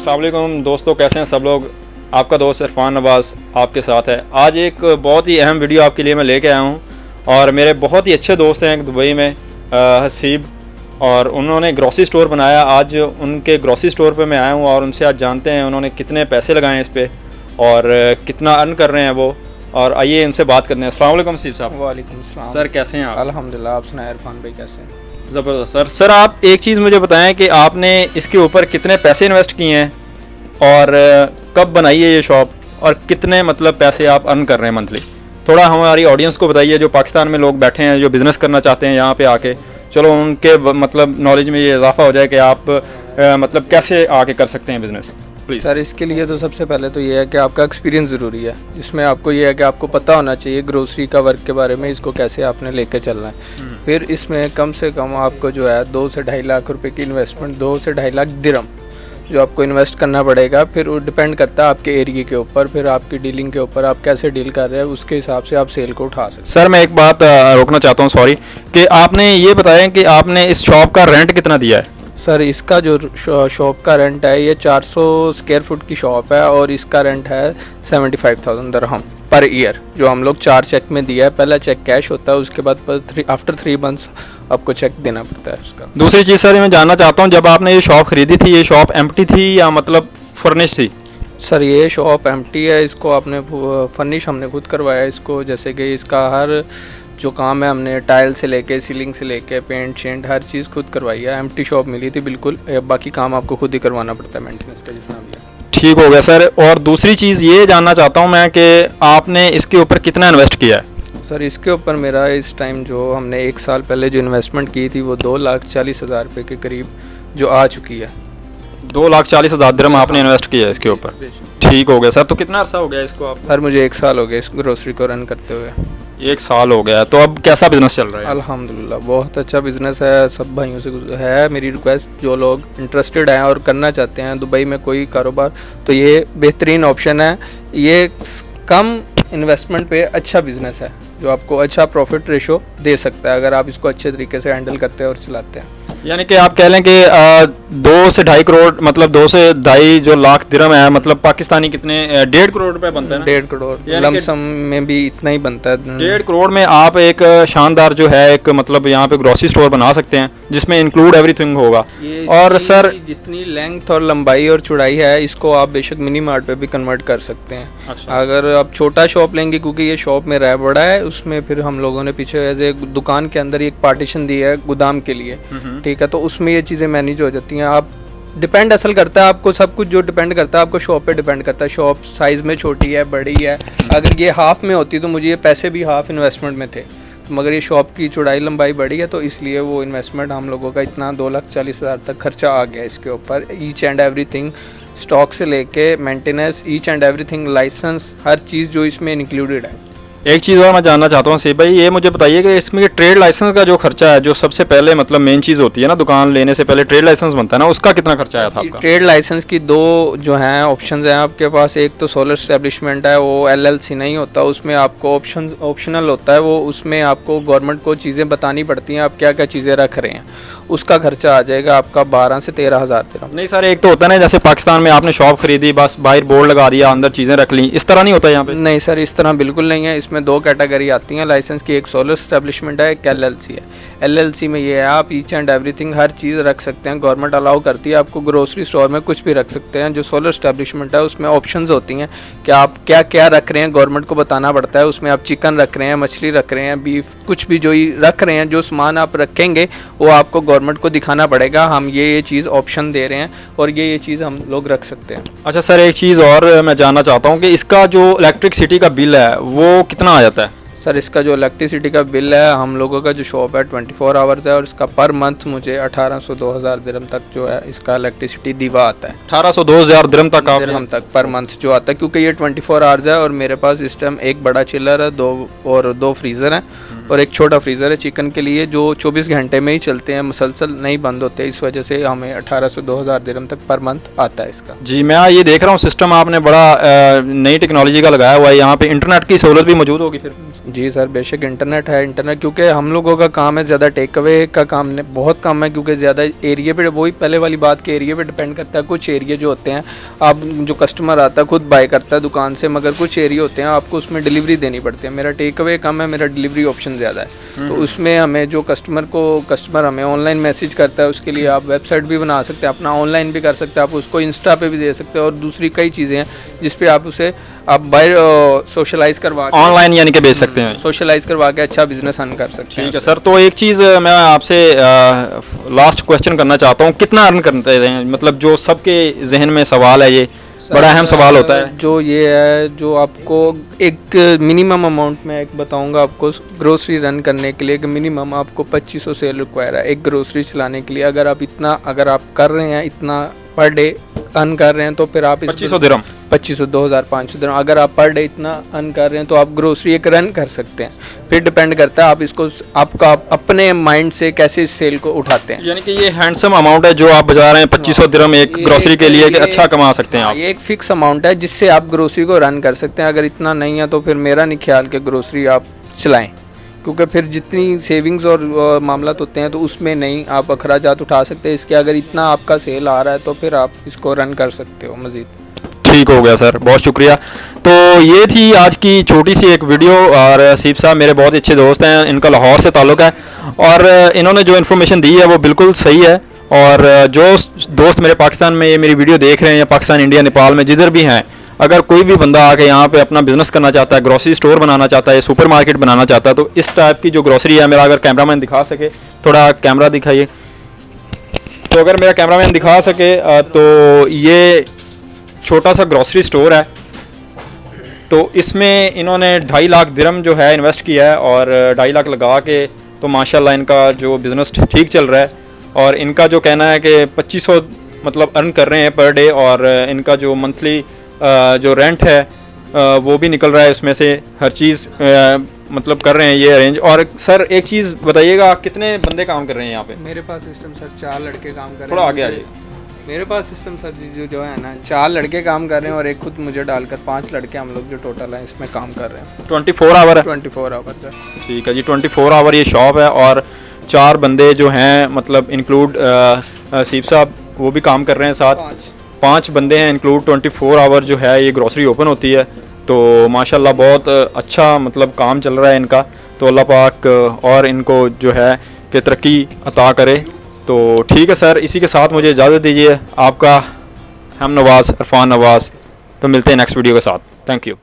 अस्सलाम वालेकुम दोस्तों, कैसे हैं सब लोग। आपका दोस्त इरफान नवाज़ आपके साथ है। आज एक बहुत ही अहम वीडियो आपके लिए मैं लेके आया हूँ और मेरे बहुत ही अच्छे दोस्त हैं दुबई में, हसीब, और उन्होंने ग्रॉसरी स्टोर बनाया। आज उनके ग्रॉसरी स्टोर पे मैं आया हूँ और उनसे आज जानते हैं उन्होंने कितने पैसे लगाए हैं इस पर और कितना अर्न कर रहे हैं वो। और आइए इनसे बात करते हैं। अस्सलाम वालेकुम हसीब साहब। वालेकुम अस्सलाम। सर कैसे हैं आप? अल्हम्दुलिल्लाह, आप सुनाए इरफान भाई कैसे हैं? ज़बरदस्त सर। सर आप एक चीज़ मुझे बताएं कि आपने इसके ऊपर कितने पैसे इन्वेस्ट किए हैं और कब बनाई है ये शॉप और कितने मतलब पैसे आप अर्न कर रहे हैं मंथली। थोड़ा हमारी ऑडियंस को बताइए, जो पाकिस्तान में लोग बैठे हैं जो बिज़नेस करना चाहते हैं यहाँ पे आके, चलो उनके मतलब नॉलेज में ये इजाफा हो जाए कि आप मतलब कैसे आके कर सकते हैं बिज़नेस। प्लीज़ सर, इसके लिए तो सबसे पहले तो ये है कि आपका एक्सपीरियंस ज़रूरी है, जिसमें आपको ये है कि आपको पता होना चाहिए ग्रोसरी का वर्क के बारे में, इसको कैसे आपने लेके चलना है। फिर इसमें कम से कम आपको जो है 2 से 2.5 लाख रुपए की इन्वेस्टमेंट, 2 से 2.5 लाख दिरहम जो आपको इन्वेस्ट करना पड़ेगा। फिर वो डिपेंड करता है आपके एरिया के ऊपर, फिर आपकी डीलिंग के ऊपर, आप कैसे डील कर रहे हैं उसके हिसाब से आप सेल को उठा सकते हैं। सर मैं एक बात रोकना चाहता हूँ, सॉरी, कि आपने ये बताया कि आपने इस शॉप का रेंट कितना दिया है। सर इसका जो शॉप का रेंट है, ये 400 स्क्वायर फुट की शॉप है और इसका रेंट है 75,000 दिरहम पर ईयर, जो हम लोग 4 चेक में दिया है। पहला चेक कैश होता है, उसके बाद आफ्टर 3 मंथ्स आपको चेक देना पड़ता है उसका। दूसरी चीज़ सर मैं जानना चाहता हूँ, जब आपने ये शॉप खरीदी थी ये शॉप एम्प्टी थी या मतलब फर्निश थी? सर ये शॉप एम्प्टी है, इसको आपने फर्निश हमने खुद करवाया इसको। जैसे कि इसका हर जो काम है हमने टाइल से लेके सीलिंग से लेके पेंट शेंट हर चीज़ खुद करवाई है। एम्प्टी शॉप मिली थी बिल्कुल, बाकी काम आपको खुद ही करवाना पड़ता है मेंटेनेंस का जितना भी है। ठीक हो गया सर। और दूसरी चीज़ ये जानना चाहता हूँ मैं कि आपने इसके ऊपर कितना इन्वेस्ट किया है। सर इसके ऊपर मेरा इस टाइम जो हमने 1 साल पहले जो इन्वेस्टमेंट की थी वो 2,40,000 रुपये के करीब जो आ चुकी है। 2,40,000 दिरहम आपने इन्वेस्ट किया है इसके ऊपर। ठीक हो गया सर। तो कितना अर्सा हो गया इसको आप? सर मुझे 1 साल हो गया इस ग्रोसरी को रन करते हुए। 1 साल हो गया। तो अब कैसा बिजनेस चल रहा है? अल्हम्दुलिल्लाह बहुत अच्छा बिजनेस है। सब भाइयों से है मेरी रिक्वेस्ट, जो लोग इंटरेस्टेड हैं और करना चाहते हैं दुबई में कोई कारोबार, तो ये बेहतरीन ऑप्शन है। ये कम इन्वेस्टमेंट पे अच्छा बिजनेस है जो आपको अच्छा प्रॉफिट रेशो दे सकता है अगर आप इसको अच्छे तरीके से हैंडल करते हैं और चलाते हैं। यानी कि आप कह लें कि 2 से 2.5 करोड़ मतलब 2 से 2.5 जो लाख दिरहम है, मतलब पाकिस्तानी कितने 1.5 करोड़ रुपए बनता है ना? 1.5 करोड़ लमसम में भी इतना ही बनता है। 1.5 करोड़ में आप एक शानदार जो है एक मतलब यहाँ पे ग्रोसरी स्टोर बना सकते हैं जिसमें इंक्लूड एवरीथिंग होगा। और सर जितनी लेंथ और लंबाई और चौड़ाई है इसको आप बेशक मिनी मार्ट पे भी कन्वर्ट कर सकते हैं। अच्छा। अगर आप छोटा शॉप लेंगे, क्योंकि ये शॉप में रह बड़ा है, उसमें फिर हम लोगों ने पीछे एज ए दुकान के अंदर एक पार्टीशन दी है गोदाम के लिए, ठीक है, तो उसमें ये चीज़ें मैनेज हो जाती हैं। आप डिपेंड असल करता है आपको, सब कुछ जो डिपेंड करता है आपको शॉप पे डिपेंड करता है। शॉप साइज़ में छोटी है बड़ी है, अगर ये हाफ में होती तो मुझे ये पैसे भी हाफ इन्वेस्टमेंट में थे, मगर ये शॉप की चौड़ाई लंबाई बड़ी है तो इसलिए वो इन्वेस्टमेंट हम लोगों का इतना 2,40,000 तक खर्चा आ गया इसके ऊपर। ईच एंड एवरीथिंग, स्टॉक से लेके maintenance, each and everything, license, हर चीज़ जो इसमें इंक्लूडेड है। एक चीज़ और मैं जानना चाहता हूँ सी भाई, ये मुझे बताइए कि इसमें ट्रेड लाइसेंस का जो खर्चा है, जो सबसे पहले मतलब मेन चीज़ होती है ना, दुकान लेने से पहले ट्रेड लाइसेंस बनता है ना, उसका कितना खर्चा आया था आपका? ट्रेड लाइसेंस की 2 जो हैं ऑप्शंस हैं आपके पास। एक तो सोलर एस्टेब्लिशमेंट है, वो LLC नहीं होता, उसमें आपको ऑप्शनल होता है, वो उसमें आपको गवर्नमेंट को चीज़ें बतानी पड़ती हैं आप क्या क्या चीज़ें रख रहे हैं। उसका खर्चा आ जाएगा आपका 12 से 13,000 दिरहम। नहीं सर, एक तो होता है ना जैसे पाकिस्तान में आपने शॉप खरीदी, बस बाहर बोर्ड लगा दिया, अंदर चीज़ें रख ली, इस तरह नहीं होता यहाँ पे? नहीं सर, इस तरह बिल्कुल नहीं है। इसमें 2 कैटेगरी आती हैं लाइसेंस की, एक सोलर एस्टेब्लिशमेंट है, एक LLC है। LLC में ये है आप ईच एंड एवरीथिंग हर चीज़ रख सकते हैं, गवर्नमेंट अलाउ करती है आपको, ग्रोसरी स्टोर में कुछ भी रख सकते हैं। जो सोलर एस्टेब्लिशमेंट है उसमें ऑप्शंस होती हैं कि आप क्या क्या रख रहे हैं, गवर्नमेंट को बताना पड़ता है। उसमें आप चिकन रख रहे हैं, मछली रख रहे हैं, बीफ, कुछ भी जो रख रहे हैं, जो सामान आप रखेंगे वो आपको गवर्नमेंट को दिखाना पड़ेगा, हम ये चीज़ ऑप्शन दे रहे हैं और ये चीज़ हम लोग रख सकते हैं। अच्छा सर, एक चीज़ और मैं जानना चाहता हूँ कि इसका जो इलेक्ट्रिसिटी का बिल है वो कितना आ जाता है? सर इसका जो इलेक्ट्रिसिटी का बिल है, हम लोगों का जो शॉप है 24 आवर्स है और इसका पर मंथ मुझे 1800-2,000 दिरहम तक जो है इसका इलेक्ट्रिसिटी दीवा आता है। 1800-2,000 दिरहम तक पर मंथ जो आता है, क्योंकि ये 24 आवर्स है और मेरे पास इस टाइम एक बड़ा चिलर है, 2 फ्रीज़र हैं, और एक छोटा फ्रीज़र है चिकन के लिए जो 24 घंटे में ही चलते हैं, मुसलसल नहीं बंद होते। इस वजह से हमें 1800-2000 दिरहम तक पर मंथ आता है इसका। जी, मैं ये देख रहा हूँ सिस्टम आपने बड़ा नई टेक्नोलॉजी का लगाया हुआ है। यहाँ पे इंटरनेट की सहूलत भी मौजूद होगी फिर? जी सर, बेशक इंटरनेट है। इंटरनेट क्योंकि हम लोगों का काम है ज़्यादा टेक अवे का काम ने बहुत कम है, क्योंकि ज़्यादा एरिया पे, वही पहले वाली बात के एरिया पे डिपेंड करता है। कुछ एरिया जो होते हैं आप जो कस्टमर आता है खुद बाय करता है दुकान से, मगर कुछ एरिया होते हैं आपको उसमें डिलीवरी देनी पड़ती है। मेरा टेक अवे कम है, मेरा डिलीवरी ऑप्शन ज़्यादा है। तो उसमें हमें जो कस्टमर हमें ऑनलाइन मैसेज करता है, उसके लिए आप वेबसाइट भी बना सकते हैं, अपना ऑनलाइन भी कर सकते हैं, आप उसको इंस्टा पे भी दे सकते हैं, और दूसरी कई चीज़ें हैं जिस पे आप उसे आप बाहर सोशलाइज करवा के, ऑनलाइन यानी कि बेच सकते हैं, सोशलाइज करवा के अच्छा बिजनेस अर्न कर सकते हैं। ठीक है सर। तो एक चीज़ मैं आपसे लास्ट क्वेश्चन करना चाहता हूँ, कितना अर्न करते हैं? मतलब जो सबके जहन में सवाल है, ये बड़ा अहम सवाल होता है। जो ये है, जो आपको एक मिनिमम अमाउंट में एक बताऊंगा आपको, ग्रोसरी रन करने के लिए एक मिनिमम आपको 2500 सेल रिक्वायर है एक ग्रोसरी चलाने के लिए। अगर आप कर रहे हैं इतना पर डे अर्न कर रहे हैं तो फिर आप 2500 दिरहम, 2500 2500 दिरहम अगर आप पर डे इतना अर्न कर रहे हैं तो आप ग्रोसरी एक रन कर सकते हैं। फिर डिपेंड करता है आप इसको आपका अपने माइंड से कैसे इस सेल को उठाते हैं। यानी कि ये हैंडसम अमाउंट है जो आप बजा रहे हैं 2500 दिरहम एक ग्रोसरी के लिए, कि अच्छा कमा सकते हैं आप। ये एक फिक्स अमाउंट है जिससे आप ग्रोसरी को रन कर सकते हैं। अगर इतना नहीं है तो फिर मेरा नहीं ख्याल कि ग्रोसरी आप चलाएं, क्योंकि फिर जितनी सेविंग्स और मामला होते हैं तो उसमें नहीं आप अखराजात उठा सकते हैं इसके। अगर इतना आपका सेल आ रहा है तो फिर आप इसको रन कर सकते हो मज़ीद। ठीक हो गया सर, बहुत शुक्रिया। तो ये थी आज की छोटी सी एक वीडियो। और हसीब साहब मेरे बहुत अच्छे दोस्त हैं, इनका लाहौर से ताल्लुक़ है, और इन्होंने जो इन्फॉर्मेशन दी है वो बिल्कुल सही है। और जो दोस्त मेरे पाकिस्तान में ये मेरी वीडियो देख रहे हैं, या पाकिस्तान, इंडिया, नेपाल में जिधर भी हैं, अगर कोई भी बंदा आके यहाँ पे अपना बिजनेस करना चाहता है, ग्रोसरी स्टोर बनाना चाहता है, सुपर मार्केट बनाना चाहता है, तो इस टाइप की जो ग्रोसरी है, मेरा अगर कैमरामैन दिखा सके, थोड़ा कैमरा दिखाइए, तो अगर मेरा कैमरामैन दिखा सके तो ये छोटा सा ग्रोसरी स्टोर है। तो इसमें इन्होंने 2.5 लाख दिरहम जो है इन्वेस्ट किया है, और 2.5 लाख लगा के तो माशाल्लाह इनका जो बिज़नेस ठीक चल रहा है। और इनका जो कहना है कि 2500 मतलब अर्न कर रहे हैं पर डे, और इनका जो मंथली जो रेंट है वो भी निकल रहा है उसमें से, हर चीज़ मतलब कर रहे हैं ये अरेंज। और सर एक चीज़ बताइएगा, कितने बंदे काम कर रहे हैं यहाँ पे? मेरे पास सिस्टम सर 4 लड़के काम कर रहे हैं। थोड़ा आगे आइए। मेरे पास सिस्टम सर जो है ना 4 लड़के काम कर रहे हैं, और एक खुद मुझे डालकर 5 लड़के हम लोग जो टोटल हैं इसमें काम कर रहे हैं। 24 आवर है? 24 आवर सर। ठीक है जी, 24 आवर ये शॉप है, और 4 बंदे जो हैं मतलब इंक्लूड सीप साहब वो भी काम कर रहे हैं साथ। 5 बंदे हैं इंक्लूड 24 आवर जो है ये ग्रोसरी ओपन होती है। तो माशाल्लाह बहुत अच्छा मतलब काम चल रहा है इनका। तो अल्लाह पाक और इनको जो है कि तरक्की अता करे। तो ठीक है सर, इसी के साथ मुझे इजाज़त दीजिए। आपका हम नवाज़, इरफान नवाज़। तो मिलते हैं नेक्स्ट वीडियो के साथ। Thank you.